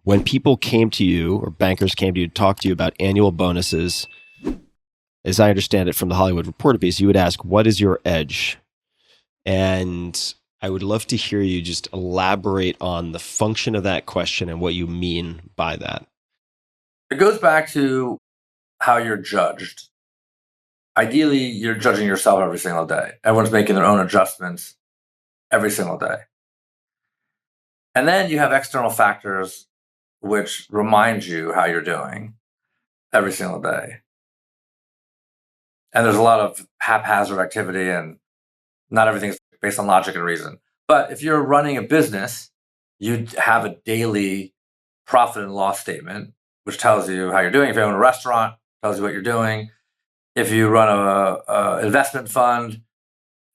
when people came to you or bankers came to you to talk to you about annual bonuses, as I understand it from the Hollywood Reporter piece, you would ask, what is your edge? And I would love to hear you just elaborate on the function of that question and what you mean by that. It goes back to how you're judged. Ideally, you're judging yourself every single day. Everyone's making their own adjustments every single day. And then you have external factors which remind you how you're doing every single day. And there's a lot of haphazard activity, and not everything's based on logic and reason. But if you're running a business, you have a daily profit and loss statement, which tells you how you're doing. If you own a restaurant, it tells you what you're doing. If you run a investment fund,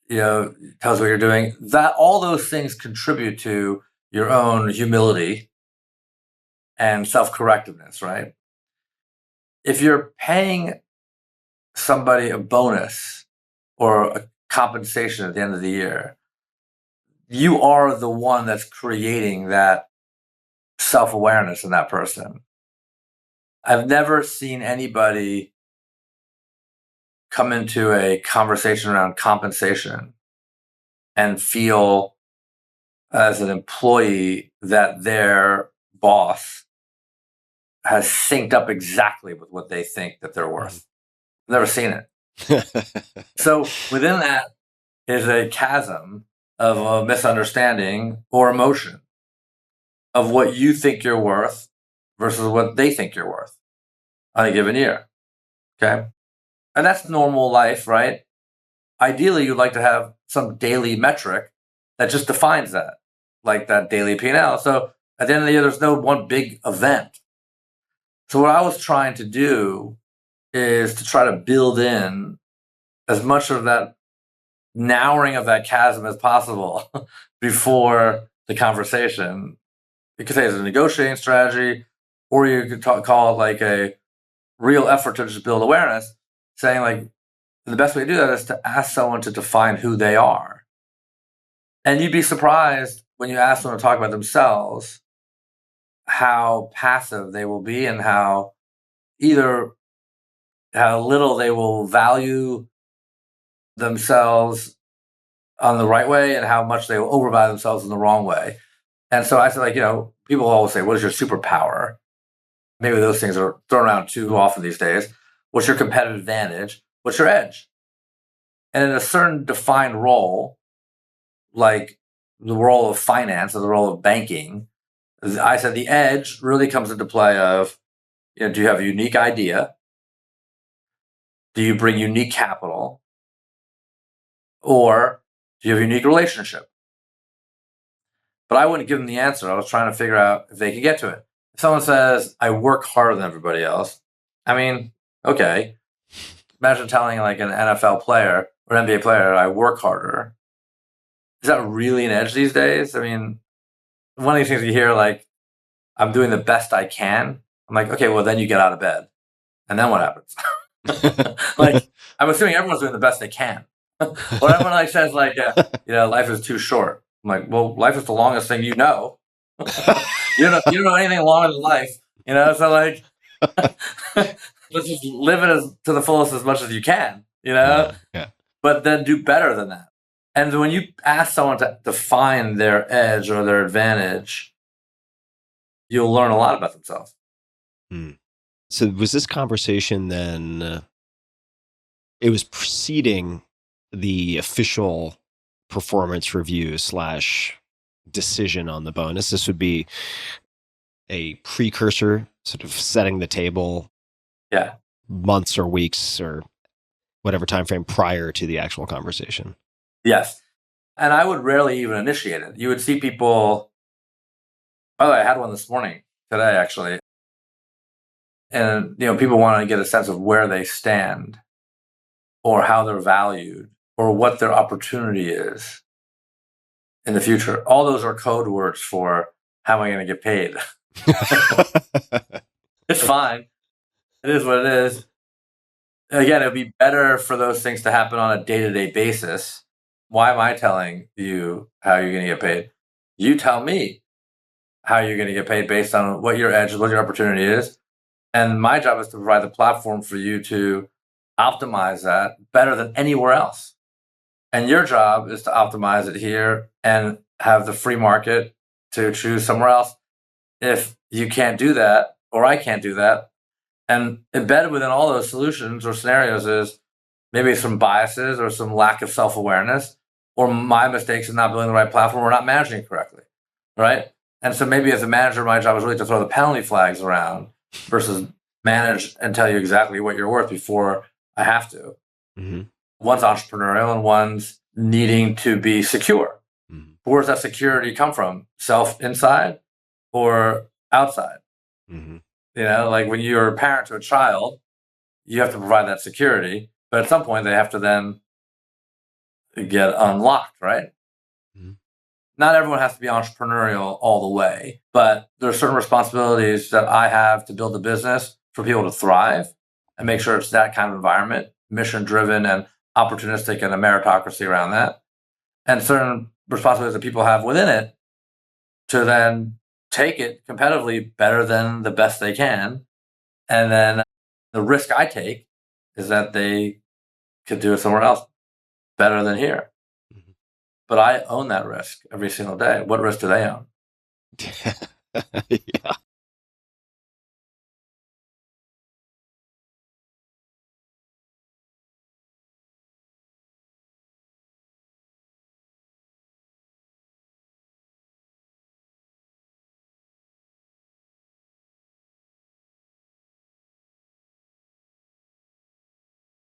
it tells you what you're doing. That all those things contribute to your own humility and self-correctiveness, right? If you're paying somebody a bonus or a compensation at the end of the year, you are the one that's creating that self-awareness in that person. I've never seen anybody come into a conversation around compensation and feel as an employee that their boss has synced up exactly with what they think that they're worth. Never seen it. So within that is a chasm of a misunderstanding or emotion of what you think you're worth versus what they think you're worth on a given year. Okay. And that's normal life, right? Ideally, you'd like to have some daily metric that just defines that, like that daily P&L. So at the end of the year, there's no one big event. So what I was trying to do is to try to build in as much of that narrowing of that chasm as possible before the conversation. You could say it's a negotiating strategy, or you could call it like a real effort to just build awareness, saying like the best way to do that is to ask someone to define who they are. And you'd be surprised when you ask them to talk about themselves, how passive they will be and how little they will value themselves on the right way and how much they will overvalue themselves in the wrong way. And so I said, people always say, what is your superpower? Maybe those things are thrown around too often these days. What's your competitive advantage? What's your edge? And in a certain defined role, like the role of finance or the role of banking, I said the edge really comes into play of, do you have a unique idea? Do you bring unique capital? Or do you have a unique relationship? But I wouldn't give them the answer. I was trying to figure out if they could get to it. If someone says, I work harder than everybody else, okay. Imagine telling like an NFL player or an NBA player, I work harder. Is that really an edge these days? One of these things you hear, like, I'm doing the best I can. I'm like, okay, well, then you get out of bed. And then what happens? Like, I'm assuming everyone's doing the best they can. Or everyone like says, like, life is too short. I'm like, well, life is the longest thing you know. You don't know anything longer than life. So like, let's just live it to the fullest as much as you can, Yeah. But then do better than that. And when you ask someone to define their edge or their advantage, you'll learn a lot about themselves. So was this conversation then, it was preceding the official performance review / decision on the bonus? This would be a precursor, sort of setting the table. Yeah. Months or weeks or whatever time frame prior to the actual conversation. Yes. And I would rarely even initiate it. You would see people, by the way, I had one this morning, today actually. And, people want to get a sense of where they stand or how they're valued or what their opportunity is in the future. All those are code words for how am I going to get paid? It's fine. It is what it is. Again, it would be better for those things to happen on a day-to-day basis. Why am I telling you how you're going to get paid? You tell me how you're going to get paid based on what your edge is, what your opportunity is. And my job is to provide the platform for you to optimize that better than anywhere else. And your job is to optimize it here and have the free market to choose somewhere else. If you can't do that, or I can't do that, and embedded within all those solutions or scenarios is maybe some biases or some lack of self-awareness, or my mistakes in not building the right platform or not managing it correctly, right? And so maybe as a manager, my job is really to throw the penalty flags around versus manage and tell you exactly what you're worth before I have to. Mm-hmm. One's entrepreneurial and one's needing to be secure. Mm-hmm. Where does that security come from? Self inside or outside? Mm-hmm. You know, like when you're a parent to a child, you have to provide that security, but at some point they have to then get unlocked, right? Mm-hmm. Not everyone has to be entrepreneurial all the way, but there are certain responsibilities that I have to build a business for people to thrive and make sure it's that kind of environment, mission driven and opportunistic, and a meritocracy around that. And certain responsibilities that people have within it to then take it competitively better than the best they can. And then the risk I take is that they could do it somewhere else better than here. Mm-hmm. But I own that risk every single day. What risk do they own? Yeah.